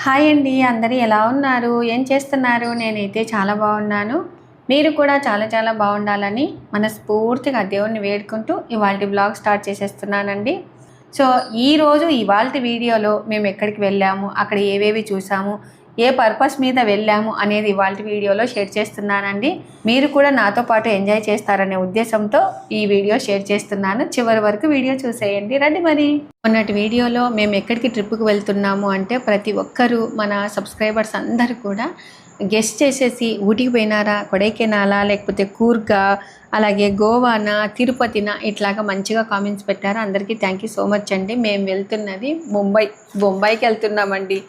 Hi అండి, అందరూ ఎలా ఉన్నారు? ఏం చేస్తున్నారు? నేనైతే చాలా బాగున్నాను. మీరు కూడా చాలా చాలా బాగుండాలని మనస్ఫూర్తిగా దేవుణ్ణి వేడుకుంటూ ఇవాల్టి వ్లాగ్ స్టార్ట్ చేసేస్తున్నానండి. సో ఈరోజు ఇవాల్టి వీడియోలో మేము ఎక్కడికి వెళ్ళాము, అక్కడ ఏవేవి చూసాము, ఏ పర్పస్ మీద వెళ్ళాము అనేది ఇవాల్టి వీడియోలో షేర్ చేస్తున్నానండి. మీరు కూడా నాతో పాటు ఎంజాయ్ చేస్తారనే ఉద్దేశంతో ఈ వీడియో షేర్ చేస్తున్నాను. చివరి వరకు వీడియో చూసేయండి. రండి మరి. మొన్నటి వీడియోలో మేము ఎక్కడికి ట్రిప్కి వెళ్తున్నాము అంటే ప్రతి ఒక్కరూ మన సబ్స్క్రైబర్స్ అందరూ కూడా గెస్ట్ చేసేసి ఊటీకి పోయినారా, కొడైకెనాలా, లేకపోతే కూర్గా, అలాగే గోవానా, తిరుపతినా ఇట్లాగా మంచిగా కామెంట్స్ పెట్టారు. అందరికీ థ్యాంక్ యూ సో మచ్ అండి. మేము వెళ్తున్నది బొంబాయికి వెళ్తున్నామండి.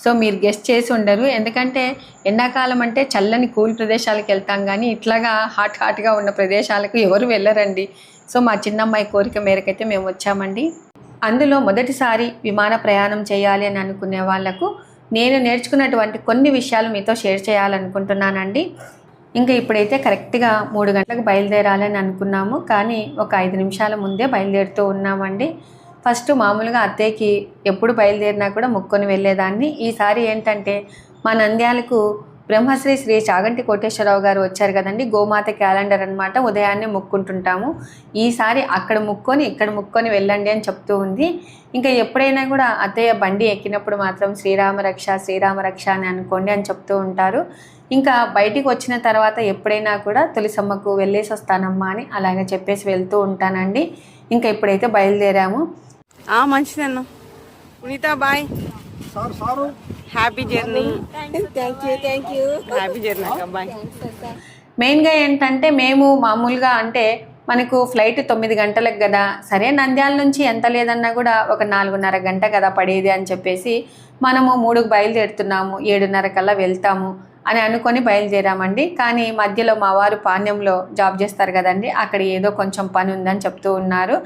సో మీరు గెస్ట్ చేసి ఉండరు, ఎందుకంటే ఎండాకాలం అంటే చల్లని కూల్ ప్రదేశాలకు వెళ్తాం, కానీ ఇట్లాగా హాట్గా ఉన్న ప్రదేశాలకు ఎవరు వెళ్ళరండి. సో మా చిన్నమ్మాయి కోరిక మేరకైతే మేము వచ్చామండి. అందులో మొదటిసారి విమాన ప్రయాణం చేయాలి అని అనుకునే వాళ్లకు నేను నేర్చుకున్నటువంటి కొన్ని విషయాలు మీతో షేర్ చేయాలనుకుంటున్నానండి. ఇంకా ఇప్పుడైతే కరెక్ట్గా 3 గంటలకు బయలుదేరాలని అనుకున్నాము, కానీ ఒక 5 నిమిషాల ముందే బయలుదేరుతూ ఉన్నామండి. ఫస్ట్ మామూలుగా అత్తయ్యకి ఎప్పుడు బయలుదేరినా కూడా మొక్కుని వెళ్ళేదాన్ని. ఈసారి ఏంటంటే మా నంద్యాలకు బ్రహ్మశ్రీ శ్రీ చాగంటి కోటేశ్వరరావు గారు వచ్చారు కదండి. గోమాత క్యాలెండర్ అనమాట, ఉదయాన్నే మొక్కుంటుంటాము. ఈసారి అక్కడ మొక్కొని ఇక్కడ మొక్కొని వెళ్ళండి అని చెప్తూ ఉంది. ఇంకా ఎప్పుడైనా కూడా అత్తయ్య బండి ఎక్కినప్పుడు మాత్రం శ్రీరామరక్ష అని అనుకోండి అని చెప్తూ ఉంటారు. ఇంకా బయటికి వచ్చిన తర్వాత ఎప్పుడైనా కూడా తులసమ్మకు వెళ్ళేసి వస్తానమ్మా అని అలాగే చెప్పేసి వెళ్తూ ఉంటానండి. ఇంకా ఇప్పుడైతే బయలుదేరాము. మంచిదన్న Punitha bye, happy journey. Thank you happy journey అక్క, బాయ్. మెయిన్గా ఏంటంటే మేము మామూలుగా అంటే మనకు ఫ్లైట్ 9 గంటలకు కదా, సరే నంద్యాల నుంచి ఎంత లేదన్నా కూడా ఒక 4:30 గంట కదా పడేది అని చెప్పేసి మనము 3కు బయలుదేరుతున్నాము, 7:30 కల్లా వెళ్తాము అని అనుకొని బయలుదేరామండి. కానీ మధ్యలో మా వారు పాణ్యంలో జాబ్ చేస్తారు కదండి, అక్కడ ఏదో కొంచెం పని ఉందని చెప్తూ ఉన్నారు.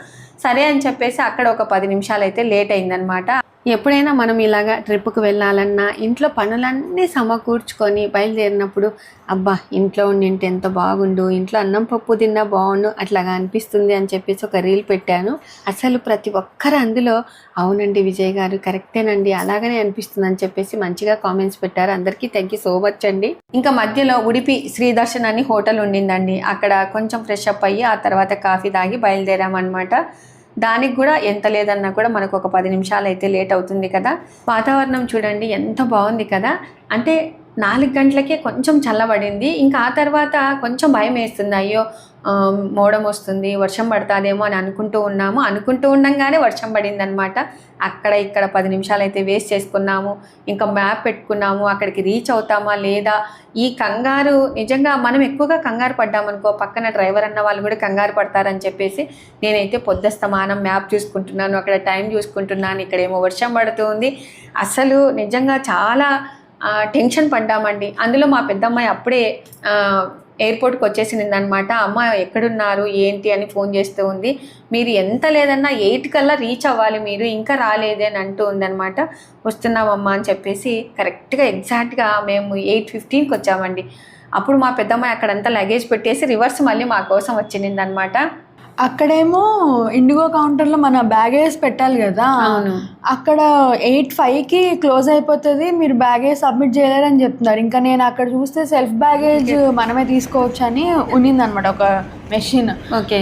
సరే అని చెప్పేసి అక్కడ ఒక 10 నిమిషాలు అయితే లేట్ అయిందనమాట. ఎప్పుడైనా మనం ఇలాగా ట్రిప్కి వెళ్ళాలన్నా ఇంట్లో పనులన్నీ సమకూర్చుకొని బయలుదేరినప్పుడు అబ్బా ఇంట్లో ఉండింటే ఎంత బాగుండు, ఇంట్లో అన్నం పప్పు తిన్నా బాగుండు అట్లాగా అనిపిస్తుంది అని చెప్పేసి ఒక రీల్ పెట్టాను. అసలు ప్రతి ఒక్కరు అందులో అవునండి విజయ్ గారు కరెక్టేనండి అలాగనే అనిపిస్తుంది అని చెప్పేసి మంచిగా కామెంట్స్ పెట్టారు. అందరికీ థ్యాంక్ యూ సో మచ్ అండి. ఇంకా మధ్యలో ఉడిపి శ్రీ దర్శన్ అని హోటల్ ఉండిందండి, అక్కడ కొంచెం ఫ్రెష్ అప్ అయ్యి ఆ తర్వాత కాఫీ తాగి బయలుదేరామన్నమాట. దానికి కూడా ఎంత లేదన్నా కూడా మనకు ఒక 10 నిమిషాలు అయితే లేట్ అవుతుంది కదా. వాతావరణం చూడండి ఎంత బాగుంది కదా, అంటే 4 గంటలకే కొంచెం చల్లబడింది. ఇంకా ఆ తర్వాత కొంచెం భయం వేస్తుంది, అయ్యో మోడం వస్తుంది వర్షం పడుతుందేమో అని అనుకుంటూ ఉండంగానే వర్షం పడిందనమాట. అక్కడ ఇక్కడ 10 నిమిషాలు అయితే వేస్ట్ చేసుకున్నాము. ఇంకా మ్యాప్ పెట్టుకున్నాము, అక్కడికి రీచ్ అవుతామా లేదా. ఈ కంగారు నిజంగా మనం ఎక్కువగా కంగారు పడ్డామనుకో పక్కన డ్రైవర్ అన్న వాళ్ళు కూడా కంగారు పడతారని చెప్పేసి నేనైతే పొద్దుస్తమానం మ్యాప్ చూసుకుంటున్నాను, అక్కడ టైం చూసుకుంటున్నాను, ఇక్కడేమో వర్షం పడుతుంది. అసలు నిజంగా చాలా టెన్షన్ పడ్డామండి. అందులో మా పెద్దమ్మాయి అప్పుడే ఎయిర్పోర్ట్కి వచ్చేసిందనమాట. అమ్మ ఎక్కడున్నారు ఏంటి అని ఫోన్ చేస్తూ ఉంది. మీరు ఎంత లేదన్నా 8 కల్లా రీచ్ అవ్వాలి, మీరు ఇంకా రాలేదే అని అంటూ ఉందనమాట. వస్తున్నామమ్మా అని చెప్పేసి కరెక్ట్గా ఎగ్జాక్ట్గా మేము 8:15కి వచ్చామండి. అప్పుడు మా పెద్దమ్మాయి అక్కడంతా లగేజ్ పెట్టేసి రివర్స్ మళ్ళీ మా కోసం వచ్చిందనమాట. అక్కడేమో ఇండిగో కౌంటర్లో మన బ్యాగేజ్ పెట్టాలి కదా, అక్కడ 8:05కి క్లోజ్ అయిపోతుంది, మీరు బ్యాగేజ్ సబ్మిట్ చేయలేరని చెప్తున్నారు. ఇంకా నేను అక్కడ చూస్తే సెల్ఫ్ బ్యాగేజ్ మనమే తీసుకోవచ్చు అని ఉన్నిందనమాట ఒక మెషిన్.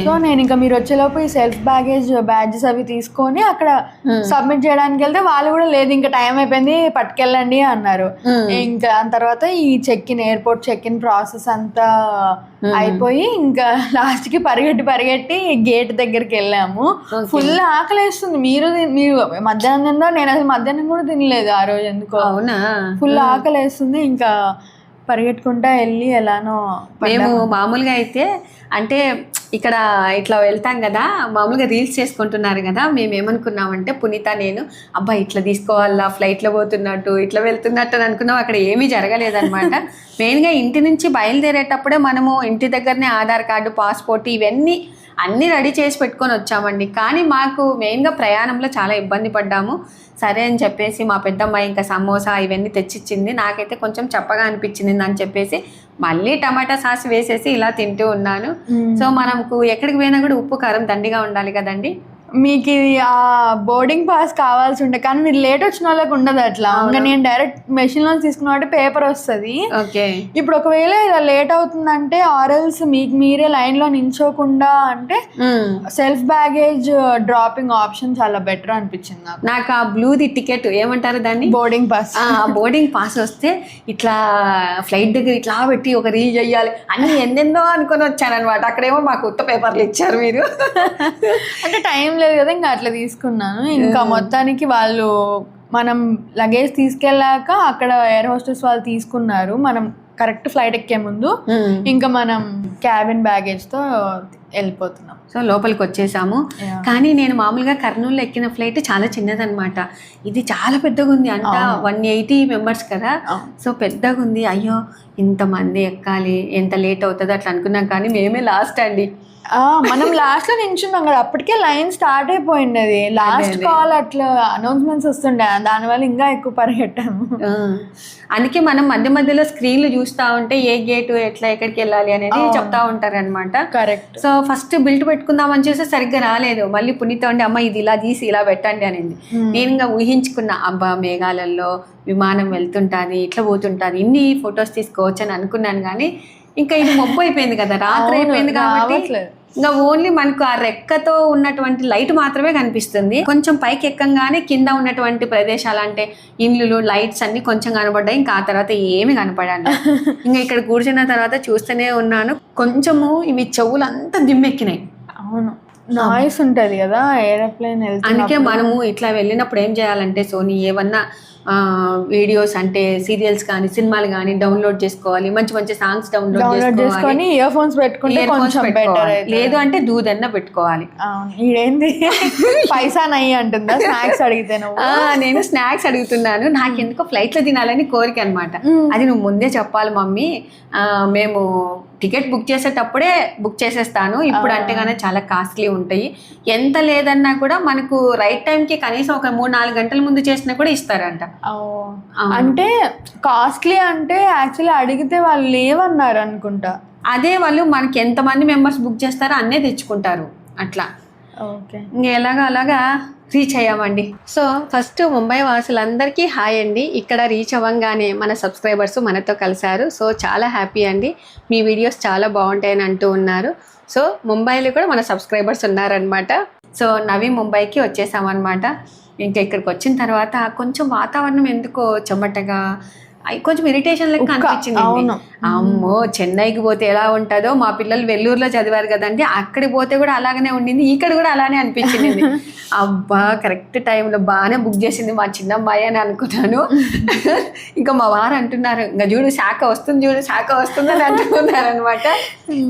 సో నేను ఇంకా మీరు వచ్చేలోపు ఈ సెల్ఫ్ బ్యాడ్జెస్ అవి తీసుకొని అక్కడ సబ్మిట్ చేయడానికి వెళ్తే వాళ్ళు కూడా లేదు ఇంకా టైం అయిపోయింది పట్టుకెళ్ళండి అన్నారు. ఇంకా దాని తర్వాత ఈ ఎయిర్పోర్ట్ చెక్ ఇన్ ప్రాసెస్ అంతా అయిపోయి ఇంకా లాస్ట్ కి పరిగెట్టి గేట్ దగ్గరికి వెళ్ళాము. ఫుల్ ఆకలేస్తుంది. మీరు మధ్యాహ్నం తిన్నా, నేను అసలు మధ్యాహ్నం కూడా తినలేదు ఆ రోజు ఎందుకో. ఫుల్ ఆకలేస్తుంది. ఇంకా పరిగెట్టుకుంటా వెళ్ళి ఎలానో మేము మామూలుగా అయితే అంటే ఇక్కడ ఇట్లా వెళ్తాం కదా, మామూలుగా రీల్స్ చేసుకుంటున్నారు కదా, మేము ఏమనుకున్నామంటే పునీత నేను అబ్బా ఇట్లా తీసుకోవాలా, ఫ్లైట్లో పోతున్నట్టు ఇట్లా వెళ్తున్నట్టు అని అనుకున్నాం. అక్కడ ఏమీ జరగలేదన్నమాట. మెయిన్గా ఇంటి నుంచి బయలుదేరేటప్పుడే మనము ఇంటి దగ్గరనే ఆధార్ కార్డు, పాస్పోర్ట్ ఇవన్నీ అన్నీ రెడీ చేసి పెట్టుకొని వచ్చామండి. కానీ మాకు మెయిన్గా ప్రయాణంలో చాలా ఇబ్బంది పడ్డాము. సరే అని చెప్పేసి మా పెద్దమ్మాయి ఇంకా సమోసా ఇవన్నీ తెచ్చిచ్చింది. నాకైతే కొంచెం చప్పగా అనిపించింది అని చెప్పేసి మళ్ళీ టమాటా సాస్ వేసేసి ఇలా తింటూ ఉన్నాను. సో మనకు ఎక్కడికి పోయినా కూడా ఉప్పు కారం దండిగా ఉండాలి కదండి. మీకు ఇది ఆ బోర్డింగ్ పాస్ కావాల్సి ఉండే, కానీ మీరు లేట్ వచ్చిన వాళ్ళకి ఉండదు అట్లా. ఇంకా నేను డైరెక్ట్ మెషిన్ లో తీసుకున్నట్టు పేపర్ వస్తుంది. ఓకే. ఇప్పుడు ఒకవేళ ఇలా లేట్ అవుతుందంటే ఆర్ఎల్స్ మీకు మీరే లైన్ లో నించోకుండా అంటే సెల్ఫ్ బ్యాగేజ్ డ్రాపింగ్ ఆప్షన్ చాలా బెటర్ అనిపించింది నాకు. ఆ బ్లూది టికెట్ ఏమంటారు దాన్ని, బోర్డింగ్ పాస్. బోర్డింగ్ పాస్ వస్తే ఇట్లా ఫ్లైట్ దగ్గర ఇట్లా పెట్టి ఒక రీల్ చెయ్యాలి అన్ని ఎన్నెన్నో అనుకొని వచ్చానమాట. అక్కడేమో మాకు కొత్త పేపర్లు ఇచ్చారు మీరు. అంటే టైం లేదు కదా, ఇంకా అట్లా తీసుకున్నాను. ఇంకా మొత్తానికి వాళ్ళు మనం లగేజ్ తీసుకెళ్ళాక అక్కడ ఎయిర్ హోస్టెస్ వాళ్ళు తీసుకున్నారు. మనం కరెక్ట్ ఫ్లైట్ ఎక్కే ముందు ఇంకా మనం క్యాబిన్ బ్యాగేజ్ తో వెళ్ళిపోతున్నాం. సో లోపలికి వచ్చేసాము. కానీ నేను మామూలుగా కర్నూలు ఎక్కిన ఫ్లైట్ చాలా చిన్నదనమాట. ఇది చాలా పెద్దగా ఉంది, అంట 180 మెంబర్స్ కదా. సో పెద్దగా ఉంది. అయ్యో ఇంతమంది ఎక్కాలి, ఎంత లేట్ అవుతుంది అట్లా అనుకున్నాం. కానీ మేమే లాస్ట్ అండి. మనం లాస్ట్ లో నించున్నాం కదా, అప్పటికే లైన్ స్టార్ట్ అయిపోయింది. అది లాస్ట్ కాల్ అట్లా అనౌన్స్మెంట్స్ వస్తుండే, దానివల్ల ఇంకా ఎక్కువ పరిగెట్టాము. అందుకే మనం మధ్య మధ్యలో స్క్రీన్లు చూస్తూ ఉంటే ఏ గేటు ఎట్లా ఎక్కడికి వెళ్ళాలి అనేది చెప్తా ఉంటారు అనమాట. కరెక్ట్. సో ఫస్ట్ బిల్ట్ పెట్టుకుందామని చూస్తే సరిగ్గా రాలేదు. మళ్ళీ పునీత ఉండి అమ్మ ఇది ఇలా తీసి ఇలా పెట్టండి అనేది. నేను ఇంకా ఊహించుకున్నా, అబ్బా మేఘాలలో విమానం వెళ్తుంటుంది, ఇట్లా పోతుంటుంది, ఇన్ని ఫొటోస్ తీసుకోవచ్చు అని అనుకున్నాను. కానీ ఇంకా ఇది మొబ్బు అయిపోయింది కదా, రాత్రి అయిపోయింది కాబట్టి ఇంకా ఓన్లీ మనకు ఆ రెక్కతో ఉన్నటువంటి లైట్ మాత్రమే కనిపిస్తుంది. కొంచెం పైకి ఎక్కంగానే కింద ఉన్నటువంటి ప్రదేశాలు అంటే ఇండ్లు లైట్స్ అన్ని కొంచెం కనబడ్డాయి. ఇంకా ఆ తర్వాత ఏమి కనపడాను. ఇంకా ఇక్కడ కూర్చున్న తర్వాత చూస్తూనే ఉన్నాను, కొంచెము ఇవి చెవులు అంతా దిమ్మెక్కినాయి. అవును, నాయిస్ ఉంటది కదా ఏరోప్లేన్ వెళ్తే. అందుకే మనము ఇట్లా వెళ్ళినప్పుడు ఏం చేయాలంటే సోనీ ఏమన్నా వీడియోస్ అంటే సీరియల్స్ కానీ సినిమాలు కానీ డౌన్లోడ్ చేసుకోవాలి. మంచి మంచి సాంగ్స్ డౌన్లోడ్ చేసుకొని ఇయర్ ఫోన్స్ పెట్టుకుంటే కొంచెం బెటర్. లేదు అంటే దూదన్న పెట్టుకోవాలి. ఇదేంది పైసా నయ్యి అంటుందా స్నాక్స్ అడిగితే? నేను స్నాక్స్ అడుగుతున్నాను, నాకెందుకో ఫ్లైట్ లో తినాలని కోరిక అనమాట. అది నువ్వు ముందే చెప్పాలి మమ్మీ, మేము టికెట్ బుక్ చేసేటప్పుడే బుక్ చేసేస్తాను, ఇప్పుడు అంటే కానీ చాలా కాస్ట్లీ ఉంటాయి. ఎంత లేదన్నా కూడా మనకు రైట్ టైంకి కనీసం ఒక 3-4 గంటల ముందు చేసినా కూడా ఇస్తారంట. అంటే కాస్ట్లీ అంటే యాక్చువల్లీ అడిగితే వాళ్ళు లేవన్నారు అనుకుంటా. అదే వాళ్ళు మనకి ఎంతమంది మెంబర్స్ బుక్ చేస్తారో అన్నే తెచ్చుకుంటారు అట్లా. ఓకే, ఇంకా అలాగా రీచ్ అయ్యామండి. సో ఫస్ట్ ముంబై వాసులందరికీ హాయ్ అండి. ఇక్కడ రీచ్ అవ్వగానే మన సబ్స్క్రైబర్స్ మనతో కలిశారు. సో చాలా హ్యాపీ అండి, మీ వీడియోస్ చాలా బాగుంటాయని అంటూ ఉన్నారు. సో ముంబైలో కూడా మన సబ్స్క్రైబర్స్ ఉన్నారనమాట. సో నవీ ముంబైకి వచ్చేసామన్నమాట. ఇంకా ఇక్కడికి వచ్చిన తర్వాత కొంచెం వాతావరణం ఎందుకో చెమటగా కొంచెం ఇరిటేషన్ లెక్క అనిపించింది. అమ్మో చెన్నైకి పోతే ఎలా ఉంటుందో, మా పిల్లలు వెల్లూరులో చదివారు కదండి, అక్కడికి పోతే కూడా అలాగనే ఉండింది, ఇక్కడ కూడా అలానే అనిపించింది. అబ్బా కరెక్ట్ టైంలో బాగానే బుక్ చేసింది మా చిన్నమ్మాయి అని అనుకున్నాను. ఇంకా మా వారు అంటున్నారు, ఇంకా చూడు శాఖ వస్తుంది చూడు శాఖ వస్తుంది అని అంటున్నారు అనమాట.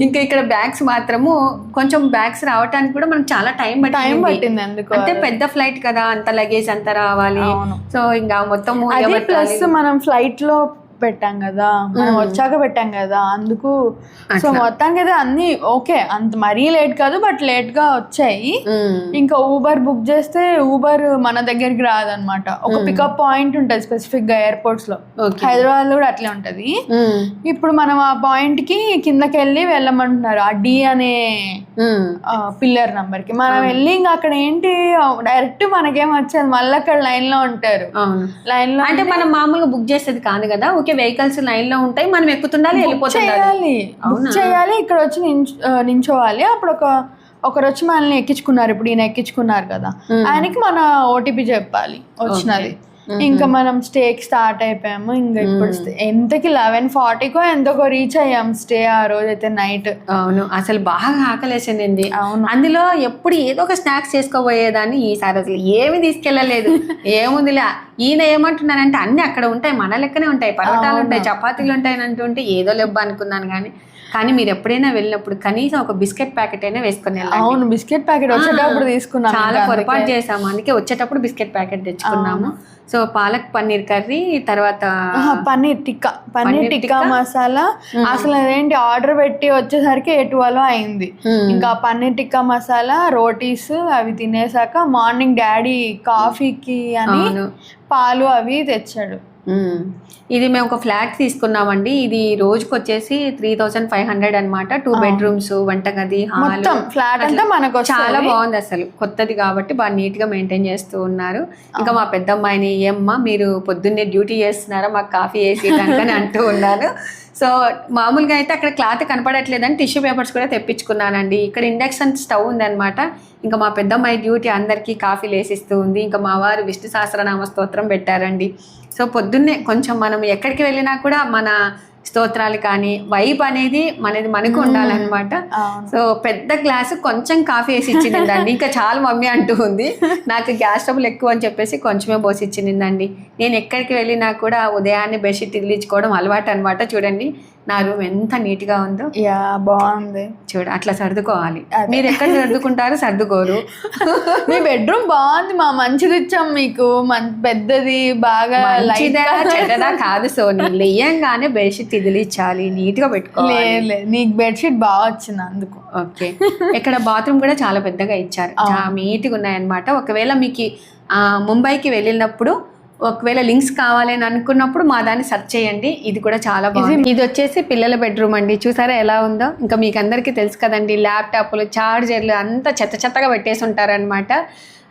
ఇంకా ఇక్కడ బ్యాగ్స్ మాత్రము కొంచెం బ్యాగ్స్ రావడానికి కూడా మనకు చాలా టైం పట్టింది. అంటే పెద్ద ఫ్లైట్ కదా, అంత లగేజ్ అంతా రావాలి. సో ఇంకా మొత్తం ప్లస్ మనం ఫ్లైట్ లో పెట్టాం కదా, మనం వచ్చాక పెట్టాం కదా, అందుకు సో మొత్తానికి అయితే అన్ని ఓకే, అంత మరీ లేట్ కాదు బట్ లేట్ గా వచ్చాయి. ఇంకా ఊబర్ బుక్ చేస్తే ఊబర్ మన దగ్గరికి రాదనమాట. ఒక పికప్ పాయింట్ ఉంటది స్పెసిఫిక్ గా ఎయిర్పోర్ట్స్ లో, హైదరాబాద్ లో కూడా అట్లే ఉంటది. ఇప్పుడు మనం ఆ పాయింట్ కి కిందకి వెళ్ళి వెళ్ళమంటున్నారు, ఆ డి అనే పిల్లర్ నంబర్ కి మనం వెళ్ళి ఇంకా అక్కడ ఏంటి డైరెక్ట్ మనకేం వచ్చేది, మళ్ళీ అక్కడ లైన్ లో ఉంటారు. లైన్ లో అంటే మనం మామూలుగా బుక్ చేసేది కాదు కదా, ఓకే వెహికల్స్ లైన్ లో ఉంటాయి, మనం ఎక్కుతుండాలి చేయాలి, ఇక్కడ వచ్చి నించోవాలి. అప్పుడు ఒకరు వచ్చి మనల్ని ఎక్కించుకున్నారు, ఇప్పుడు ఈయన ఎక్కించుకున్నారు కదా, ఆయనకి మన ఓటీపీ చెప్పాలి వచ్చినది. ఇంకా మనం స్టేకి స్టార్ట్ అయిపోయాము. ఇంకా ఇప్పుడు ఎంతకి 11:40కో ఎంతకో రీచ్ అయ్యాం స్టే. ఆ రోజు అయితే నైట్. అవును, అసలు బాగా ఆకలేసింది. అవును, అందులో ఎప్పుడు ఏదో ఒక స్నాక్స్ చేసుకోబోయేదాన్ని, ఈసారి అసలు ఏమి తీసుకెళ్ళలేదు. ఏముందిలే, ఈయన ఏమంటున్నానంటే అన్ని అక్కడ ఉంటాయి, మన లెక్కనే ఉంటాయి, పరోటాలు ఉంటాయి, చపాతీలు ఉంటాయి అని అంటుంటే ఏదో లెబ్బ అనుకున్నాను. కానీ మీరు ఎప్పుడైనా వెళ్ళినప్పుడు కనీసం ఒక బిస్కెట్ ప్యాకెట్ అయినా వేసుకొని వెళ్ళాలి. అవును, బిస్కెట్ ప్యాకెట్ వచ్చేటప్పుడు తీసుకున్నాం, చాలా పొరపాటు చేసాము, అందుకే వచ్చేటప్పుడు బిస్కెట్ ప్యాకెట్ తెచ్చుకున్నాము. సో పాలక్ పన్నీర్ కర్రీ, తర్వాత పన్నీర్ టిక్కా మసాలా. అసలు అదేంటి ఆర్డర్ పెట్టి వచ్చేసరికి 12 అయింది. ఇంకా పన్నీర్ టిక్కా మసాలా రోటీస్ అవి తినేసాక మార్నింగ్ డాడీ కాఫీకి అని పాలు అవి తెచ్చాడు. ఇది మేము ఒక ఫ్లాట్ తీసుకున్నామండి. ఇది రోజుకి వచ్చేసి 3500 అనమాట. 2 బెడ్రూమ్స్, వంటగది, హాల్, మొత్తం ఫ్లాట్ అంతా మనకు చాలా బాగుంది. అసలు కొత్తది కాబట్టి బాగా నీట్ గా మెయింటైన్ చేస్తూ ఉన్నారు. ఇంకా మా పెద్దమ్మాయిని, ఏమ్మా మీరు పొద్దున్నే డ్యూటీ చేస్తున్నారా, మాకు కాఫీ వేసి అని అంటూ ఉన్నాను. సో మామూలుగా అయితే అక్కడ క్లాత్ కనపడట్లేదని టిష్యూ పేపర్స్ కూడా తెప్పించుకున్నానండి. ఇక్కడ ఇండక్షన్ స్టవ్ ఉందన్నమాట. ఇంకా మా పెద్దమ్మాయి డ్యూటీ అందరికీ కాఫీలు వేసిస్తూ ఉంది. ఇంకా మా వారు విష్ణు సహస్రనామ స్తోత్రం పెట్టారండి. సో పొద్దున్నే కొంచెం మనం ఎక్కడికి వెళ్ళినా కూడా మన స్తోత్రాలు కానీ వైబ్ అనేది మనకు ఉండాలన్నమాట. సో పెద్ద గ్లాసు కొంచెం కాఫీ వేసి ఇచ్చిందండి. ఇంకా చాలా మమ్మీ అంటూ ఉంది. నాకు గ్యాస్ ట్రబుల్ ఎక్కువ అని చెప్పేసి కొంచెమే పోసి ఇచ్చిందండి. నేను ఎక్కడికి వెళ్ళినా కూడా ఉదయాన్నే బెడ్షీట్ తిరిగించుకోవడం అలవాటు అనమాట. చూడండి నా రూమ్ ఎంత నీట్ గా ఉందో. యా బాగుంది. చూడ అట్లా సర్దుకోవాలి. మీరు ఎక్కడ సర్దుకుంటారు? సర్దుకోరు. మీ బెడ్రూమ్ బాగుంది మా, మంచిది ఇచ్చాం మీకు, పెద్దది, బాగా చెడ్డదా కాదు సోని. లేయంగానే బెడ్షీట్ తిదిలిచ్చాలి, నీట్ గా పెట్టుకోవాలి. నీకు బెడ్షీట్ బాగా వచ్చింది అందుకు. ఓకే. ఇక్కడ బాత్రూమ్ కూడా చాలా పెద్దగా ఇచ్చారు, చాలా నీట్గా ఉన్నాయన్నమాట. ఒకవేళ మీకు ముంబైకి వెళ్ళినప్పుడు ఒకవేళ లింక్స్ కావాలని అనుకున్నప్పుడు మా దాన్ని సెర్చ్ చేయండి. ఇది కూడా చాలా బాగుంది. ఇది వచ్చేసి పిల్లల బెడ్రూమ్ అండి. చూసారా ఎలా ఉందో? ఇంకా మీకు అందరికీ తెలుసు కదండి, ల్యాప్టాప్లు, చార్జర్లు అంతా చెత్తగా పెట్టేసి ఉంటారనమాట.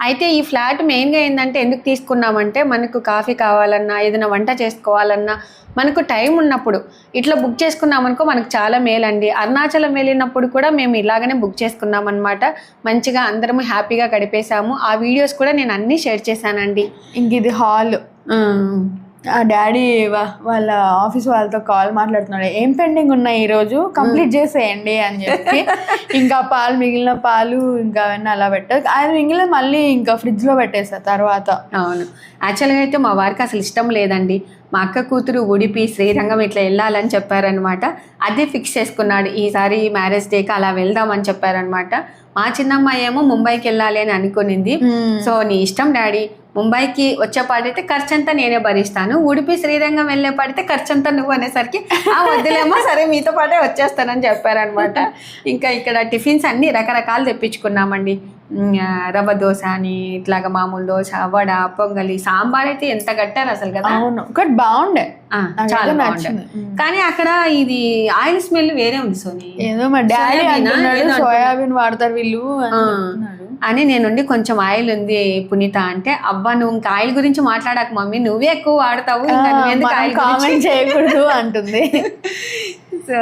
అయితే ఈ ఫ్లాట్ మెయిన్గా ఏంటంటే ఎందుకు తీసుకున్నామంటే, మనకు కాఫీ కావాలన్నా, ఏదైనా వంట చేసుకోవాలన్నా మనకు టైం ఉన్నప్పుడు ఇట్లా బుక్ చేసుకున్నామనుకో మనకు చాలా మేలండి. అరుణాచలం వెళ్ళినప్పుడు కూడా మేము ఇలాగనే బుక్ చేసుకున్నాం అనమాట. మంచిగా అందరము హ్యాపీగా గడిపేశాము. ఆ వీడియోస్ కూడా నేను అన్నీ షేర్ చేశానండి. ఇంక ఇది హాల్. ఆ డాడీ వాళ్ళ ఆఫీస్ వాళ్ళతో కాల్ మాట్లాడుతున్నాడు, ఏం పెండింగ్ ఉన్నాయి ఈరోజు కంప్లీట్ చేసేయండి అని చెప్పి. ఇంకా పాలు, మిగిలిన పాలు ఇంకా అవన్నీ అలా పెట్టారు. ఆయన మిగిలిన మళ్ళీ ఇంకా ఫ్రిడ్జ్లో పెట్టేస్తారు తర్వాత. అవును, యాక్చువల్గా అయితే మా వారికి అసలు ఇష్టం లేదండి. మా అక్క కూతురు ఉడిపి, శ్రీరంగం ఇట్లా వెళ్ళాలని చెప్పారనమాట. అదే ఫిక్స్ చేసుకున్నాడు, ఈసారి మ్యారేజ్ డేకి అలా వెళ్దామని చెప్పారనమాట. మా చిన్నమ్మాయి ఏమో ముంబైకి వెళ్ళాలి అని అనుకునింది. సో నీ ఇష్టం డాడీ, ముంబైకి వచ్చేపాటైతే ఖర్చంతా నేనే భరిస్తాను, ఉడిపి శ్రీరంగం వెళ్ళేపాటైతే ఖర్చంతా నువ్వు అనేసరికి ఆ వద్దులేమో సరే మీతో పాటే వచ్చేస్తానని చెప్పారనమాట. ఇంకా ఇక్కడ టిఫిన్స్ అన్ని రకరకాలు తెప్పించుకున్నామండి. రవ్వ దోశ అని, ఇట్లాగా మామూలు దోశ, వడ, పొంగలి, సాంబార్ అయితే ఎంత కట్టారు అసలు కదా. అవును, ఒకటి బాగుండే, చాలా బాగుండే. కానీ అక్కడ ఇది ఆయిల్ స్మెల్ వేరే ఉంది సోని. ఏదో మా డాడీ అంటున్నాడు సోయాబీన్ వాడతారు వీళ్ళు అని నేనుండి కొంచెం ఆయిల్ ఉంది పునీత అంటే, అబ్బా నువ్వు ఇంకా ఆయిల్ గురించి మాట్లాడక మమ్మీ, నువ్వే ఎక్కువ వాడతావు, కామెంట్ చేయకూడదు అంటుంది. సో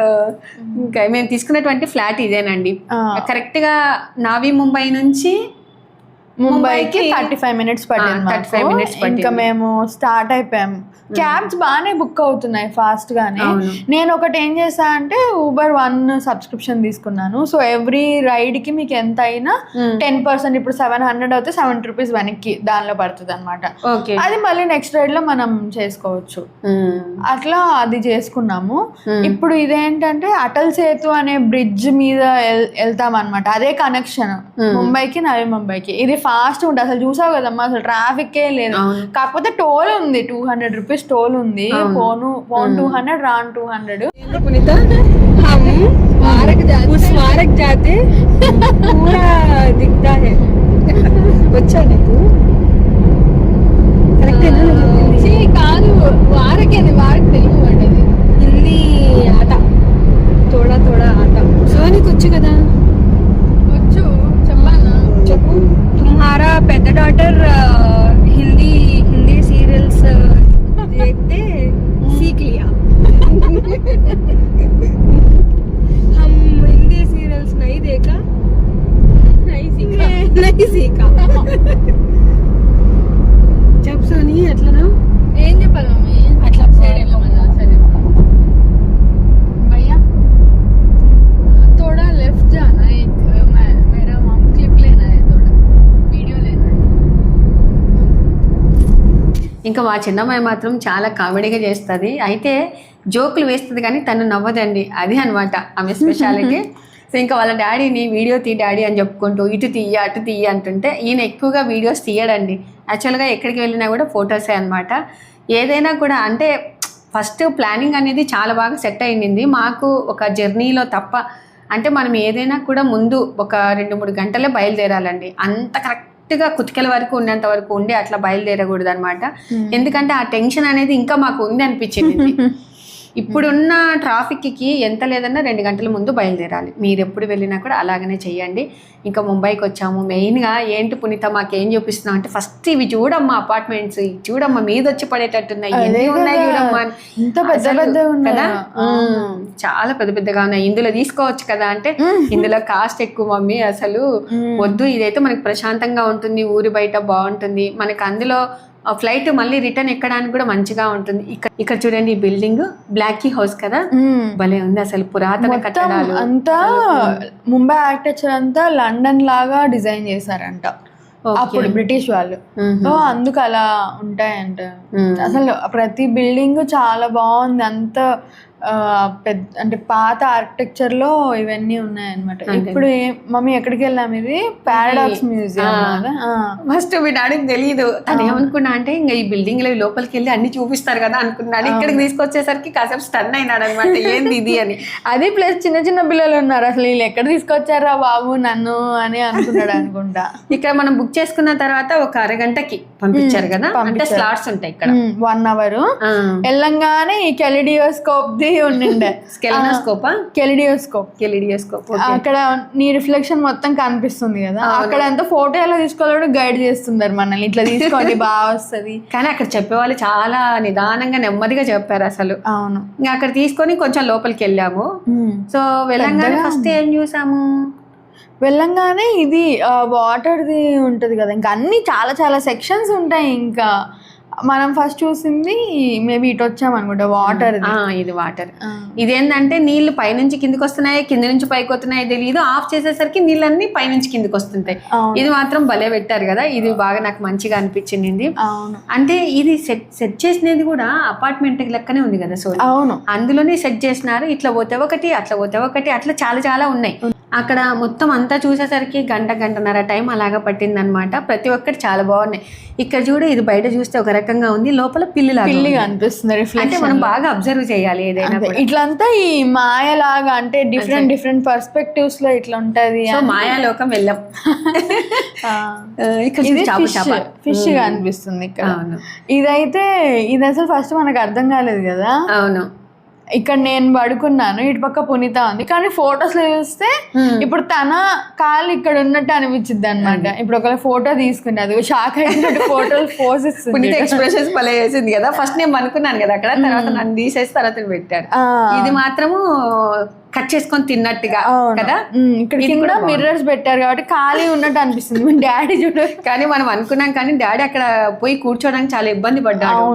ఇంకా మేము తీసుకున్నటువంటి ఫ్లాట్ ఇదేనండి. కరెక్ట్ గా నావీ ముంబై నుంచి ముంబైకి 35 minutes పట్టింది. 35 minutes ఇంకా మేము స్టార్ట్ అయిపోయాము. క్యాబ్స్ బాగానే బుక్ అవుతున్నాయి ఫాస్ట్ గానే. నేను ఒకటి ఏం చేసా అంటే ఊబర్ 1 సబ్స్క్రిప్షన్ తీసుకున్నాను. సో ఎవ్రీ రైడ్ కి మీకు ఎంత అయినా 10%, ఇప్పుడు 700 అయితే 70 rupees వెనక్కి దానిలో పడుతుంది అనమాట. అది మళ్ళీ నెక్స్ట్ రైడ్ లో మనం చేసుకోవచ్చు. అట్లా అది చేసుకున్నాము. ఇప్పుడు ఇదేంటంటే అటల్ సేతు అనే బ్రిడ్జ్ మీద వెళ్తాం అనమాట. అదే కనెక్షన్ ముంబైకి, నవీ ముంబైకి. ఇది ఫాస్ట్ ఉంటుంది అసలు, చూసావు కదమ్మా అసలు ట్రాఫిక్ లేదు. కాకపోతే టోల్ ఉంది, 200 rupees टोल ఉంది. फोन 200 रान 200. पुनीता हम उस स्मारक जाते पूरा दिखता है. వచ్చా నీకు కరెక్ట్ కాదు, వారకేది వారికి తెలుగు పడ్డది. హిందీ ఆట తోడా తోడా ఆట. సోనికి వచ్చు కదా? వచ్చు, చెప్పాలా? చెప్పు. तुम्हारा పెద్ద డాటర్ हिंदी सीरियल्स देखते सीख लिया. हम हिंदी सीरियल्स नहीं देखा, नहीं सीखा. जब सोनी अट्ला ఏం చెప్పాలి మమ్మీ? అట్లా भैया थोड़ा लेफ्ट जाना है, मेरा मॉम क्लिप लेना है, थोड़ा वीडियो लेना है. ఇంకా మా చిన్నమ్మాయి మాత్రం చాలా కామెడీగా చేస్తుంది. అయితే జోకులు వేస్తుంది కానీ తను నవ్వదండి, అది అనమాట ఆమె స్పెషాలిటీ. సో ఇంకా వాళ్ళ డాడీని వీడియో తీ డాడీ అని చెప్పుకుంటూ ఇటు తీయ అటు తీయ అంటుంటే ఈయన ఎక్కువగా వీడియోస్ తీయడండి. యాక్చువల్గా ఎక్కడికి వెళ్ళినా కూడా ఫొటోసే అనమాట. ఏదైనా కూడా అంటే ఫస్ట్ ప్లానింగ్ అనేది చాలా బాగా సెట్ అయింది మాకు ఒక జర్నీలో తప్ప. అంటే మనం ఏదైనా కూడా ముందు ఒక 2-3 గంటలే బయలుదేరాలండి. అంత కరెక్ట్ కరెక్ట్గా కుతికల వరకు ఉన్నంత వరకు ఉండి అట్లా బయలుదేరకూడదు అనమాట. ఎందుకంటే ఆ టెన్షన్ అనేది ఇంకా మాకు ఉంది అనిపించింది. ఇప్పుడున్న ట్రాఫిక్కి ఎంత లేదన్నా 2 గంటల ముందు బయలుదేరాలి. మీరు ఎప్పుడు వెళ్ళినా కూడా అలాగనే చెయ్యండి. ఇంకా ముంబైకి వచ్చాము. మెయిన్గా ఏంటి పునీత మాకేం చూపిస్తున్నాం అంటే ఫస్ట్ ఇవి చూడమ్మా అపార్ట్మెంట్స్, చూడమ్మా మీద వచ్చి పడేటట్టున్నాయి, ఎన్ని ఉన్నాయి చూడమ్మా కదా, చాలా పెద్ద పెద్దగా ఉన్నాయి, ఇందులో తీసుకోవచ్చు కదా అంటే ఇందులో కాస్ట్ ఎక్కువ మమ్మీ, అసలు వద్దు, ఇదైతే మనకి ప్రశాంతంగా ఉంటుంది, ఊరి బయట బాగుంటుంది, మనకి అందులో ఫ్లైట్ మళ్ళీ రిటర్న్ ఎక్కడానికి కూడా మంచిగా ఉంటుంది. ఇక్కడ చూడండి ఈ బిల్డింగ్ బ్లాక్ హౌస్ కదా, భలే ఉంది అసలు, పురాతన కట్టడాలు అంతా. ముంబై ఆర్కిటెక్చర్ అంతా లండన్ లాగా డిజైన్ చేశారంట అప్పుడు బ్రిటిష్ వాళ్ళు. సో అందుకు అలా ఉంటాయంట. అసలు ప్రతి బిల్డింగ్ చాలా బాగుంది, అంత పెద్ద అంటే పాత ఆర్కిటెక్చర్ లో ఇవన్నీ ఉన్నాయన్నమాట. ఇప్పుడు మమ్మీ ఎక్కడికి వెళ్ళాము, ఇది పారాడాక్స్ మ్యూజియం. ఫస్ట్ మీ డాడీకి తెలియదు, తను ఏమనుకున్నా అంటే ఇంకా ఈ బిల్డింగ్ లో లోపలికి వెళ్ళి అన్ని చూపిస్తారు కదా అనుకున్నాడు. ఇక్కడికి తీసుకొచ్చేసరికి కాసేపు స్టన్ అయినాడు అనమాట, ఏంది ఇది అని. అది ప్లస్ చిన్న చిన్న పిల్లలు ఉన్నారు, అసలు వీళ్ళు ఎక్కడ తీసుకొచ్చారా బాబు నన్ను అని అనుకున్నాడు అనుకుంటా. ఇక్కడ మనం బుక్ చేసుకున్న తర్వాత ఒక అరగంటకి పంపించారు కదా, అంటే స్లాట్స్ ఉంటాయి ఇక్కడ 1 hour. వెళ్ళంగానే ఈ కెలిడియోస్కోప్ ది ఉండిండే. కెలిడియోస్కోప్ అక్కడ నీ రిఫ్లెక్షన్ మొత్తం కనిపిస్తుంది కదా, అక్కడ ఎంత ఫోటో ఎలా తీసుకోవాలో గైడ్ చేస్తున్నారు మనల్ని, ఇట్లా తీసుకోండి బాగా వస్తుంది. కానీ అక్కడ చెప్పేవాళ్ళు చాలా నిదానంగా నెమ్మదిగా చెప్పారు అసలు. అవును. ఇంకా అక్కడ తీసుకొని కొంచెం లోపలికి వెళ్ళాము. సో వెళ్ళంగానే ఫస్ట్ ఏం చూసాము, వెళ్ళంగానే ఇది వాటర్ది ఉంటుంది కదా, ఇంకా అన్ని చాలా చాలా సెక్షన్స్ ఉంటాయి. ఇంకా మనం ఫస్ట్ చూసింది మేబీ ఇటు వచ్చాం అనుకుంటా, వాటర్. ఇది వాటర్. ఇదేంటంటే నీళ్లు పైనుంచి కిందికి వస్తున్నాయి, కింద నుంచి పైకి వస్తున్నాయి తెలియదు, ఆఫ్ చేసేసరికి నీళ్ళన్నీ పైనుంచి కిందికి వస్తుంటాయి. ఇది మాత్రం భలే పెట్టారు కదా, ఇది బాగా నాకు మంచిగా అనిపించింది. అంటే ఇది సెట్ చేసినది కూడా అపార్ట్మెంట్ లెక్కనే ఉంది కదా, సో అవును అందులోనే సెట్ చేసినారు. ఇట్లా పోతే ఒకటి, అట్లా పోతే ఒకటి, అట్లా చాలా చాలా ఉన్నాయి. అక్కడ మొత్తం అంతా చూసేసరికి గంటన్నర టైం అలాగా పట్టిందనమాట. ప్రతి ఒక్కటి చాలా బాగున్నాయి. ఇక్కడ చూడు, ఇది బయట చూస్తే ఒక రకంగా ఉంది, లోపల పిల్లిగా అనిపిస్తుంది. అంటే మనం బాగా అబ్జర్వ్ చేయాలి ఏదైనా. ఇట్లంతా ఈ మాయలాగా అంటే డిఫరెంట్ పర్స్పెక్టివ్స్ లో ఇట్లా ఉంటది. మాయాలోకం వెళ్ళాం. ఇక్కడ ఫిష్ గా అనిపిస్తుంది ఇక్కడ. ఇదైతే ఇది అసలు ఫస్ట్ మనకు అర్థం కాలేదు కదా. అవును. ఇక్కడ నేను పడుకున్నాను, ఇటు పక్క పునీత ఉంది, కానీ ఫొటోస్ లో చూస్తే ఇప్పుడు తన కాళ్ళు ఇక్కడ ఉన్నట్టు అనిపించింది అనమాట. ఇప్పుడు ఒక ఫోటో తీసుకుంటే అది షాక్ అయినట్టు ఫోటోలు పోసెస్ పునీత ఎక్స్ప్రెషన్స్ భలే చేసింది కదా. ఫస్ట్ నేను అనుకున్నాను కదా అక్కడ, తర్వాత నన్ను తీసేసి తర్వాత పెట్టారు. ఇది మాత్రము కట్ చేసుకొని తిన్నట్టుగా కదా. ఇక్కడ కింద మిర్రర్స్ పెట్టారు కాబట్టి ఖాళీ ఉన్నట్టు అనిపిస్తుంది. డాడీ చూడు, కానీ మనం అనుకున్నాం, కానీ డాడీ అక్కడ పోయి కూర్చోడానికి చాలా ఇబ్బంది పడ్డాడు.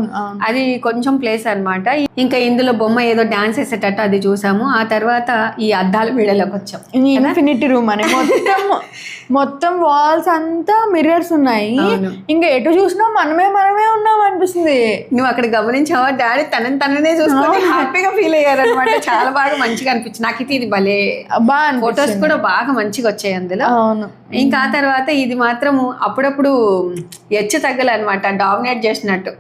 అది కొంచెం ప్లేస్ అన్నమాట. ఇంకా ఇందులో బొమ్మ ఏదో డాన్స్ వేసేటట్టు అది చూసాము. ఆ తర్వాత ఈ అద్దాల వీడియోలోకి వచ్చాం. ఇన్ఫినిటీ రూమ్ అని మొత్తం వాల్స్ అంతా మిర్రర్స్ ఉన్నాయి. ఇంకా ఎటు చూసినా మనమే ఉన్నాం అనిపిస్తుంది. నువ్వు అక్కడ గమనించావా, డాడీ తననే చూసుకొని హ్యాపీగా ఫీల్ అయ్యారు అనమాట. చాలా బాగా మంచిగా అనిపించింది నాకైతే. ఇది భలే ఫొటోస్ కూడా బాగా మంచిగా వచ్చాయి అందులో. ఇంకా ఆ తర్వాత ఇది మాత్రము అప్పుడప్పుడు ఎచ్చు తగ్గలనమాట, డామినేట్ చేసినట్టు.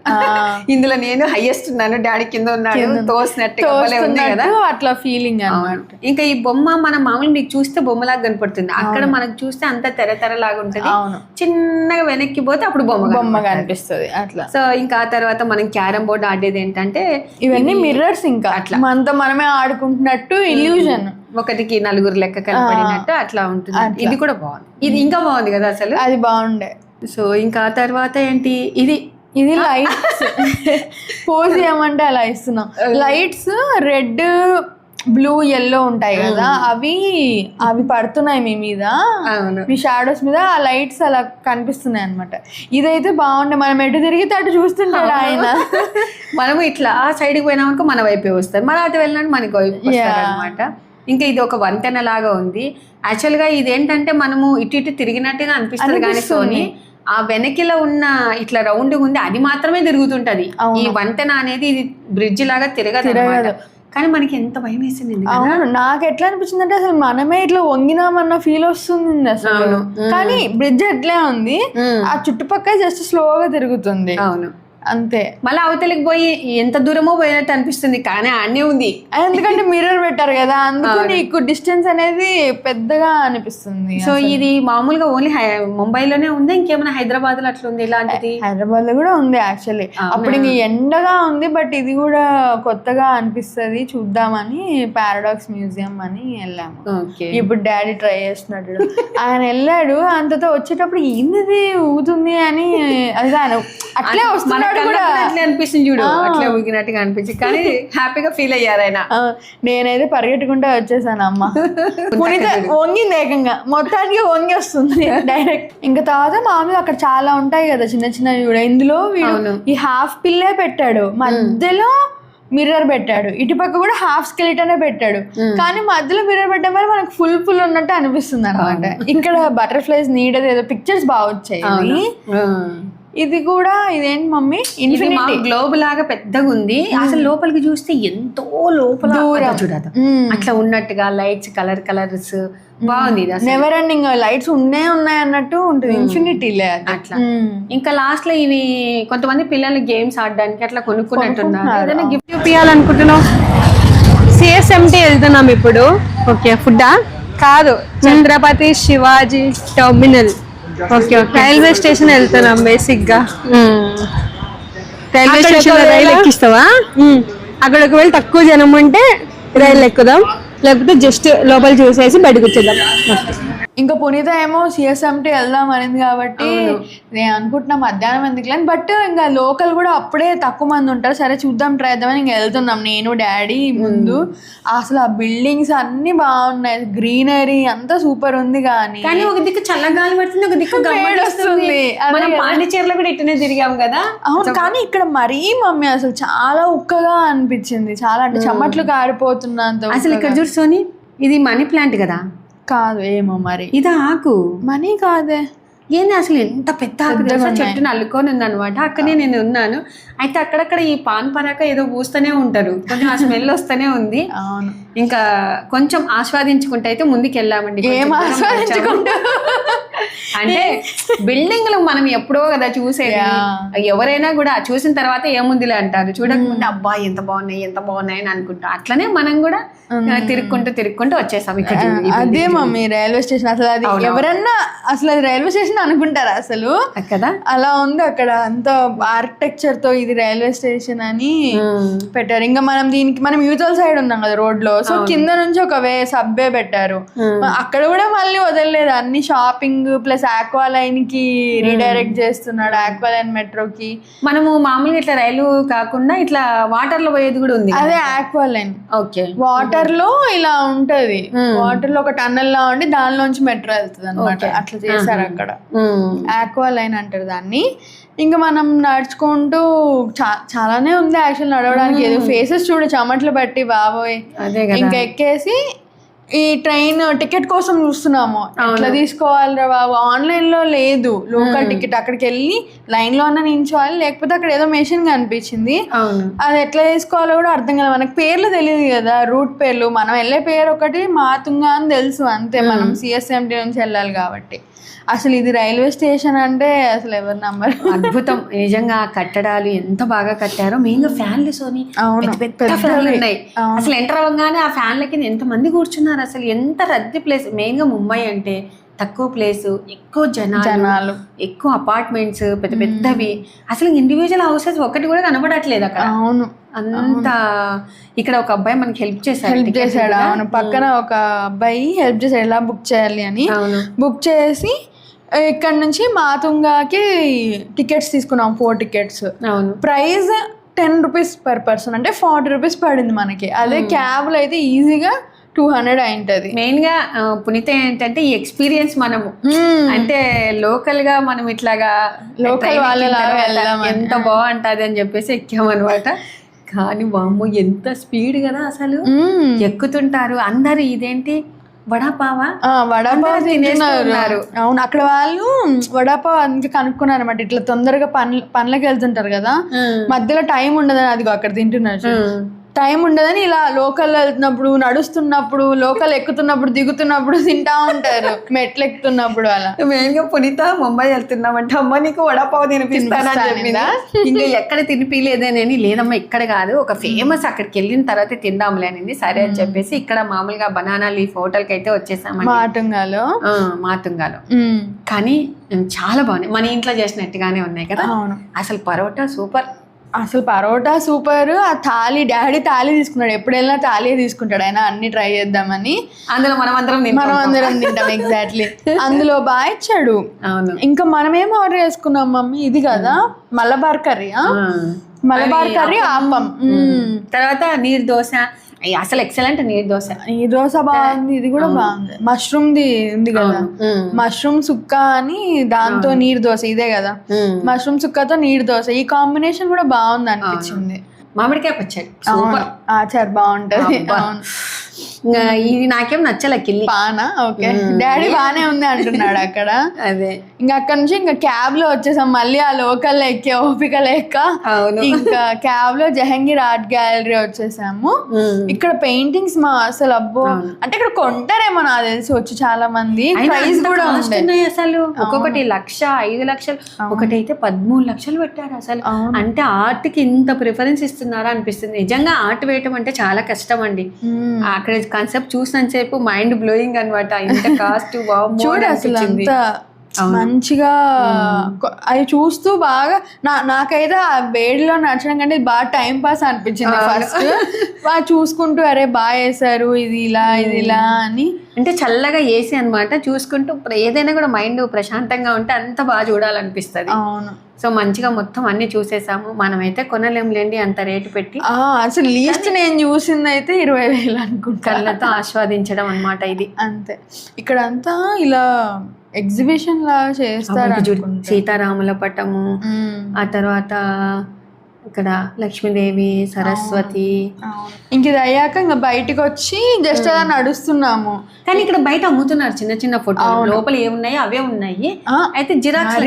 ఇందులో నేను హైయెస్ట్ ఉన్నాను, డాడీ కింద ఉన్నాడు, తోసినట్టు ఉంది కదా, అట్లా ఫీలింగ్ అనమాట. ఇంకా ఈ బొమ్మ మనం మామూలు మీకు చూస్తే బొమ్మలాగా కనపడుతుంది, అక్కడ మనకు చూస్తే అంత తెరలాగా ఉంటది. చిన్నగా వెనక్కి పోతే అప్పుడు బొమ్మ కనిపిస్తుంది అట్లా. సో ఇంకా ఆ తర్వాత మనం క్యారమ్ బోర్డ్ ఆడేది ఏంటంటే ఇవన్నీ మిర్రర్స్, ఇంకా అట్లా మనతో మనమే ఆడుకుంటున్నట్టు ఇల్యూజన్, ఒకటికి 4 లెక్క కనపడినట్టు అట్లా ఉంటుంది. ఇది కూడా బాగుంది, ఇది ఇంకా బాగుంది కదా అసలు, అది బాగుండే. సో ఇంకా ఆ తర్వాత ఏంటి, ఇది లైట్స్ పోజ్ చేయమంటే అలా ఇస్తున్నాం. లైట్స్ రెడ్ బ్లూ ఎల్లో ఉంటాయి కదా, అవి పడుతున్నాయి మీ మీద, మీ షాడోస్ మీద. ఆ లైట్స్ అలా కనిపిస్తున్నాయి అనమాట. ఇదైతే బాగుండే, మనం ఎటు తిరిగితే అటు చూస్తుంటాడు ఆయన. మనము ఇట్లా ఆ సైడ్కి పోయినామనుకో మన వైపే వస్తారు, మన అటు వెళ్ళినట్టు మనకి వైపు వస్తారు అనమాట. ఇంకా ఇది ఒక వంతెన లాగా ఉంది. యాక్చువల్గా ఇదేంటంటే మనము ఇటు తిరిగినట్టుగా అనిపిస్తుంది, కానీ సోని ఆ వెనకిలో ఉన్న ఇట్లా రౌండ్ ఉంది, అది మాత్రమే తిరుగుతుంటది. ఈ వంతెన అనేది ఇది బ్రిడ్జ్ లాగా తిరగదు. కానీ మనకి ఎంత భయం వేసింది. అవును, నాకు ఎట్లా అనిపించింది అంటే అసలు మనమే ఇట్లా వంగినామన్న ఫీల్ వస్తుంది అసలు. కానీ బ్రిడ్జ్ ఎట్లే ఉంది, ఆ చుట్టుపక్కల జస్ట్ స్లోగా తిరుగుతుంది. అవును, అంతే. మళ్ళీ అవతలికి పోయి ఎంత దూరమో పోయినట్టు అనిపిస్తుంది, కానీ ఆడనే ఉంది. ఎందుకంటే మిర్రర్ పెట్టారు కదా, అందుకు నీకు డిస్టెన్స్ అనేది పెద్దగా అనిపిస్తుంది. సో ఇది మామూలుగా ఓన్లీ ముంబైలోనే ఉందా, ఇంకేమైనా హైదరాబాద్ లో అట్లా ఉంది ఇలాంటిది? హైదరాబాద్ లో కూడా ఉంది యాక్చువల్లీ. అప్పుడు ఇంక ఎండగా ఉంది, బట్ ఇది కూడా కొత్తగా అనిపిస్తుంది చూద్దామని పారాడాక్స్ మ్యూజియం అని వెళ్ళాము. ఇప్పుడు డాడీ ట్రై చేస్తున్నాడు, ఆయన వెళ్ళాడు, అంతతో వచ్చేటప్పుడు ఏంది ఊగుతుంది అని అది ఆయన అట్లే వస్తున్నాడు కూడా, అట్లే అనిపిస్తుంది చూడు, అట్లే ఊగినట్టుగా అనిపించింది, కానీ హ్యాపీగా ఫీల్ అయ్యారు ఆయన. నేనైతే పరిగెట్టుకుంటా వచ్చేసాను. అమ్మ పునీత వంగింది ఏకంగా, మొత్తానికి వంగి వస్తుంది డైరెక్ట్. ఇంకా తర్వాత మామూలుగా అక్కడ చాలా ఉంటాయి కదా చిన్న చిన్నవి కూడా, ఇందులో వీడు ఈ హాఫ్ పిల్లే పెట్టాడు, మధ్యలో మిర్రర్ పెట్టాడు, ఇటుపక్క కూడా హాఫ్ స్కెలిటనే పెట్టాడు, కానీ మధ్యలో మిర్రర్ పెట్టడం వల్ల మనకు ఫుల్ ఉన్నట్టు అనిపిస్తుంది అనమాట. ఇక్కడ బటర్ఫ్లైస్ నీడది ఏదో పిక్చర్స్ బాగా వచ్చాయి. ఇది కూడా ఇదేంటి మమ్మీ, ఇన్ఫినిటీ గ్లోబ్ లాగా పెద్దగా ఉంది. అసలు లోపలికి చూస్తే ఎంతో లోపల చూడదు అట్లా ఉన్నట్టుగా లైట్స్ కలర్స్ బాగుంది. నెవర్ ఎండింగ్ లైట్స్ ఉన్నాయి అన్నట్టు ఉంటుంది, ఇన్ఫినిటీ అట్లా. ఇంకా లాస్ట్ లో ఇవి కొంతమంది పిల్లలు గేమ్స్ ఆడడానికి అట్లా కొనుక్కున్నట్టున్నారు. ఏదైనా గిఫ్ట్ చూపించాలనుకుంటున్నావు? సిఎస్ఎంటీ వెళ్తున్నాం ఇప్పుడు. ఓకే, ఫుడ్డా? కాదు, Chhatrapati Shivaji terminal. Okay, railway station వెళ్తున్నాం బేసిక్ గా. రైల్వే స్టేషన్ లో రైలు ఎక్కిస్తావా? అక్కడ ఒకవేళ తక్కువ జనం ఉంటే రైలు ఎక్కుదాం, లేకపోతే జస్ట్ లోపల చూసేసి బయటకు వచ్చేద్దాం. ఇంకా పునీత ఏమో సిఎస్ఎంటీ వెళ్దాం అనేది కాబట్టి నేను అనుకుంటున్నా మధ్యాహ్నం ఎందుకులే, బట్ ఇంకా లోకల్ కూడా అప్పుడే తక్కువ మంది ఉంటారు, సరే చూద్దాం ట్రై చేద్దామని ఇంకా వెళ్తున్నాం నేను డాడీ ముందు. అసలు ఆ బిల్డింగ్స్ అన్ని బాగున్నాయి, గ్రీనరీ అంతా సూపర్ ఉంది, కానీ ఒక దిక్కు చల్లగాలి పడుతుంది, ఒక దిక్కు గమ్మడి వస్తుంది. మనం పాండిచేరిలో కూడా ఇట్టనే తిరిగాం కదా. అవును, కానీ ఇక్కడ మరీ మమ్మీ అసలు చాలా ఉక్కగా అనిపించింది, చాలా అంటే చెమట్లు కారిపోతున్నంత. అసలు ఇక్కడ చూడు సోని, ఇది మనీ ప్లాంట్ కదా? కాదు, ఏమో మరి. ఇది ఆకు మనీ కాదే, ఏంది అసలు ఎంత పెద్ద ఆకు తెలుసా, చెట్టును అల్లుకొని ఉంది అనమాట. అక్కడనే నేను ఉన్నాను. అయితే అక్కడక్కడ ఈ పాన్ పరాక ఏదో పూస్తూనే ఉంటారు, కొంచెం ఆ స్మెల్ వస్తూనే ఉంది. అవును, ఇంకా కొంచెం ఆస్వాదించుకుంటే అయితే ముందుకు వెళ్ళామండి. ఏం ఆస్వాదించుకుంటా అంటే బిల్డింగ్లు మనం ఎప్పుడో కదా చూసేది, ఎవరైనా కూడా చూసిన తర్వాత ఏముందిలే అంటారు, చూడకముందే అబ్బా ఎంత బాగున్నాయి అని అనుకుంటా. అట్లనే మనం కూడా తిరుక్కుంటూ వచ్చేసాం ఇక్కడ. అదే మమ్మీ రైల్వే స్టేషన్, అసలు అది ఎవరన్నా అసలు అది రైల్వే స్టేషన్ అనుకుంటారా అసలు కదా? అలా ఉంది అక్కడ, అంత ఆర్కిటెక్చర్ తో ఇది రైల్వే స్టేషన్ అని పెట్టారు. ఇంకా మనం యూజువల్ సైడ్ ఉన్నాం కదా రోడ్ లో, సో కింద నుంచి ఒక సబ్వే పెట్టారు. అక్కడ కూడా మళ్ళీ వదలలేదు, అన్ని షాపింగ్ ప్లస్ ఆక్వా లైన్ కి రీడైరెక్ట్ చేస్తున్నాడు, ఆక్వా లైన్ మెట్రోకి. మనము మామూలుగా ఇట్లా రైలు కాకుండా ఇట్లా వాటర్ లో పోయేది కూడా ఉంది, అదే ఆక్వా లైన్. ఓకే, వాటర్ లో ఇలా ఉంటది, వాటర్ లో ఒక టన్నల్ లా ఉండి దానిలోంచి మెట్రో వెళ్తుంది అనమాట. అట్లా చేశారు అక్కడ, ఆక్వా లైన్ అంటారు దాన్ని. ఇంకా మనం నడుచుకుంటూ చాలానే ఉంది యాక్చువల్ నడవడానికి. ఏదో ఫేసెస్ చూడు చెమట్లు బట్టి బాబోయ్. ఇంకా ఎక్కేసి ఈ ట్రైన్ టికెట్ కోసం చూస్తున్నాము, ఎట్లా తీసుకోవాలిరా బాబు. ఆన్లైన్ లో లేదు లోకల్ టికెట్, అక్కడికి వెళ్ళి లైన్ లో అన్న నించోవాలి, లేకపోతే అక్కడ ఏదో మెషిన్ కనిపించింది, అది ఎట్లా తీసుకోవాలో కూడా అర్థం కాదు. మనకు పేర్లు తెలియదు కదా, రూట్ పేర్లు. మనం వెళ్ళే పేరు ఒకటి మాతుంగా అని తెలుసు అంతే, మనం సిఎస్ఎంటీ నుంచి వెళ్ళాలి కాబట్టి. అసలు ఇది రైల్వే స్టేషన్ అంటే అసలు ఎవరు నమ్మరు. అద్భుతం నిజంగా, కట్టడాలు ఎంత బాగా కట్టారో. మెయిన్గా ఫ్యాన్లు సోని, పెద్ద ఫ్యాన్లు ఉన్నాయి. అసలు ఎంటర్ అవ్వగానే ఆ ఫ్యాన్లకి ఎంత మంది కూర్చున్నారు, అసలు ఎంత రద్దీ ప్లేస్. మెయిన్గా ముంబై అంటే తక్కువ ప్లేసు, ఎక్కువ జనాలు, ఎక్కువ అపార్ట్మెంట్స్ పెద్దవి. అసలు ఇండివిజువల్ హౌసెస్ ఒకటి కూడా కనబడట్లేదు అక్కడ. అవును, అంత. ఇక్కడ ఒక అబ్బాయి మనకి హెల్ప్ చేశాడు. అవును, పక్కన ఒక అబ్బాయి హెల్ప్ చేశాడు ఎలా బుక్ చేయాలి అని. బుక్ చేసి ఇక్కడ నుంచి మాతుంగాకి టికెట్స్ తీసుకున్నాం, 4 టికెట్స్. అవును, ప్రైస్ 10 రూపీస్ పర్ పర్సన్, అంటే 40 రూపీస్ పడింది మనకి. అదే క్యాబ్లో అయితే ఈజీగా 200 అయింటది. మెయిన్ గా పునీత ఏంటంటే ఈ ఎక్స్పీరియన్స్ మనము అంటే లోకల్ గా మనం ఇట్లాగా లోకల్ వాళ్ళలాగా ఎంత బాగుంటది అని చెప్పేసి ఎక్కామన్నమాట. కానీ వామ్మో ఎంత స్పీడ్ కదా అసలు, ఎక్కుతుంటారు అందరు. ఇదేంటి వడాపావా? వడాపావ్ తినేస్తున్నారు. అవును, అక్కడ వాళ్ళు వడాపావ్ అందుకే కనుక్కున్నారు అనమాట. ఇట్లా తొందరగా పనులకి వెళ్తుంటారు కదా, మధ్యలో టైం ఉండదని. అది అక్కడ తింటున్నారు. టైం ఉండదని ఇలా లోకల్ వెళ్తున్నప్పుడు, నడుస్తున్నప్పుడు, లోకల్ ఎక్కుతున్నప్పుడు, దిగుతున్నప్పుడు తింటా ఉంటారు, మెట్లు ఎక్కుతున్నప్పుడు అలా. మెయిన్గా పునీత ముంబై వెళ్తున్నామంటే అమ్మ నీకు వడాపావు తినిపిస్తానని చెప్పిందా. ఇంకా ఎక్కడ తినిపిలేదేనని, లేదమ్మా ఇక్కడ కాదు ఒక ఫేమస్ అక్కడికి వెళ్ళిన తర్వాత తిందాంలే అనింది. సరే అని చెప్పేసి ఇక్కడ మామూలుగా బనానా లీఫ్ హోటల్కి అయితే వచ్చేసామండి, మాతుంగాలో. కానీ చాలా బాగున్నాయి, మన ఇంట్లో చేసినట్టుగానే ఉన్నాయి కదా. అసలు పరోటా సూపర్, అసలు పరోటా సూపర్. ఆ థాలీ, డాడీ థాలీ తీసుకున్నాడు, ఎప్పుడు వెళ్ళినా థాలీ తీసుకుంటాడు ఆయన, అన్ని ట్రై చేద్దామని. అందులో మనం అందరం తింటాం. ఎగ్జాక్ట్లీ, అందులో బాగా ఇచ్చాడు. అవును. ఇంకా మనం ఏం ఆర్డర్ చేసుకున్నాం మమ్మీ, ఇది కదా మలబార్ కర్రీ, మలబార్ కర్రీ ఆపం, తర్వాత నీరు దోశ, అసలు ఎక్సలెంట్ నీరు దోశ. ఈ దోశ బాగుంది, ఇది కూడా బాగుంది. మష్రూమ్ ది ఉంది కదా, మష్రూమ్ సుక్క అని, దాంతో నీరు దోశ ఇదే కదా, మష్రూమ్ సుక్కతో నీరు దోశ, ఈ కాంబినేషన్ కూడా బాగుంది అనిపించింది. మామిడికాయ పచ్చడి ఆచార్ బాగుంటది. ఇది నాకేం నచ్చలే, కిల్లి పానా. ఓకే, డాడీ బానే ఉంది అంటున్నాడు అక్కడ. అదే, ఇంకా అక్కడ నుంచి ఇంకా క్యాబ్ లో వచ్చేసాం, మళ్ళీ ఆ లోకల్ ఎక్కే ఓపిక లేక ఇంకా క్యాబ్ లో జహంగీర్ ఆర్ట్ గ్యాలరీ వచ్చేసాము. ఇక్కడ పెయింటింగ్స్ అసలు అబ్బో, అంటే ఇక్కడ కొంటారేమో నాకు తెలిసి వచ్చి చాలా మంది. ప్రైస్ కూడా ఉన్నాయి అసలు, ఒక్కొక్కటి 1,00,000, 5,00,000, ఒకటి అయితే 13 లక్షలు పెట్టారు అసలు. అంటే ఆర్ట్ కి ఇంత ప్రిఫరెన్స్ ఇస్తున్నారా అనిపిస్తుంది. నిజంగా ఆర్ట్ వేయటం అంటే చాలా కష్టం అండి. అక్కడ కాన్సెప్ట్ చూసినంతసేపు మైండ్ బ్లోయింగ్ అనమాట, ఇంత కాస్ట్ చూడు అసలు అంత మంచిగా. అవి చూస్తూ బాగా నాకైతే ఆ వేడిలో నచ్చడం కంటే బాగా టైం పాస్ అనిపించింది ఫస్ట్. బాగా చూసుకుంటూ అరే బాగా వేసారు, ఇది ఇలా ఇది ఇలా అని, అంటే చల్లగా వేసి అనమాట చూసుకుంటూ, ఏదైనా కూడా మైండ్ ప్రశాంతంగా ఉంటే అంత బాగా చూడాలనిపిస్తుంది. అవును. సో మంచిగా మొత్తం అన్ని చూసేసాము. మనమైతే కొనలేంలేండి అంత రేటు పెట్టి. అసలు లీస్ట్ నేను చూసింది అయితే 20,000 అనుకుంటా. కళ్ళతో ఆస్వాదించడం అనమాట ఇది. అంతే. ఇక్కడంతా ఇలా ఎగ్జిబిషన్ లాగా చేస్తారు. సీతారాముల పటము, ఆ తర్వాత ఇక్కడ లక్ష్మీదేవి, సరస్వతి. ఇంక ఇది అయ్యాక ఇంకా బయటకు వచ్చి జస్ట్ అలా నడుస్తున్నాము. కానీ ఇక్కడ బయట అమ్ముతున్నారు చిన్న చిన్న ఫోటోలు, లోపల ఏమున్నాయి అవే ఉన్నాయి. అయితే జిరాక్స్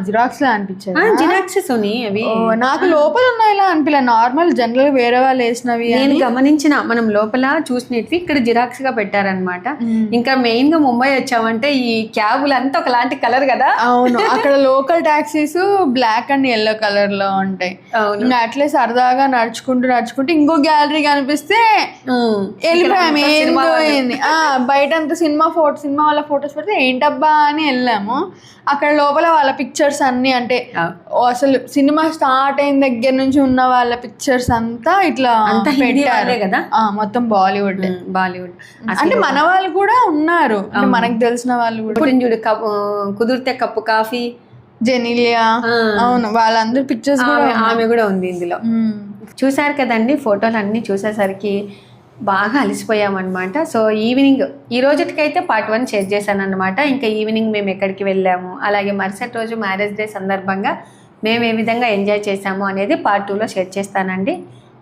జిరాక్స్ లా అనిపించాయి, జిరాక్సెస్ ఉన్నాయి అవి. నాకు లోపల ఉన్నాయిలా అనిపించలే, నార్మల్ జనరల్ వేరే వాళ్ళు వేసినవి నేను గమనించిన. మనం లోపల చూసినవి ఇక్కడ జిరాక్స్ గా పెట్టారనమాట. ఇంకా మెయిన్ గా ముంబై వచ్చామంటే ఈ క్యాబులు అంతా ఒకలాంటి కలర్ కదా. అవును, అక్కడ local taxis black and yellow colour లో ఉంటాయి. ఇంకా అట్లే సరదాగా నడుచుకుంటూ ఇంకో గ్యాలరీ కనిపిస్తే వెళ్ళిపోయాము. ఏంది బయట అంతా సినిమా వాళ్ళ ఫొటోస్ పెడితే ఏంటబ్బా అని వెళ్ళాము. అక్కడ లోపల వాళ్ళ పిక్చర్స్ అన్ని, అంటే అసలు సినిమా స్టార్ట్ అయిన దగ్గర నుంచి ఉన్న వాళ్ళ పిక్చర్స్ అంతా ఇట్లా పెట్టారు కదా. మొత్తం బాలీవుడ్ అంటే మన వాళ్ళు కూడా ఉన్నారు, మనకు తెలిసిన వాళ్ళు కూడా. చూడు, కుదిరితే కప్పు కాఫీ, జెనిలియా, అవును, వాళ్ళందరూ పిక్చర్స్ కూడా, ఆమె కూడా ఉంది ఇందులో. చూసారు కదండి, ఫోటోలు అన్నీ చూసేసరికి బాగా అలసిపోయామన్నమాట. సో ఈవినింగ్ ఈ రోజుకైతే పార్ట్ 1 షేర్ చేశాను అనమాట. ఇంకా ఈవినింగ్ మేము ఎక్కడికి వెళ్ళాము, అలాగే మరుసటి రోజు మ్యారేజ్ డే సందర్భంగా మేము ఏ విధంగా ఎంజాయ్ చేసాము అనేది పార్ట్ 2లో షేర్ చేస్తానండి.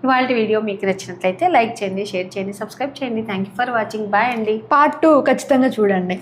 ఇవాళ వీడియో మీకు నచ్చినట్లయితే లైక్ చేయండి, షేర్ చేయండి, సబ్స్క్రైబ్ చేయండి. Thank you for watching. Bye అండి. పార్ట్ 2 ఖచ్చితంగా చూడండి.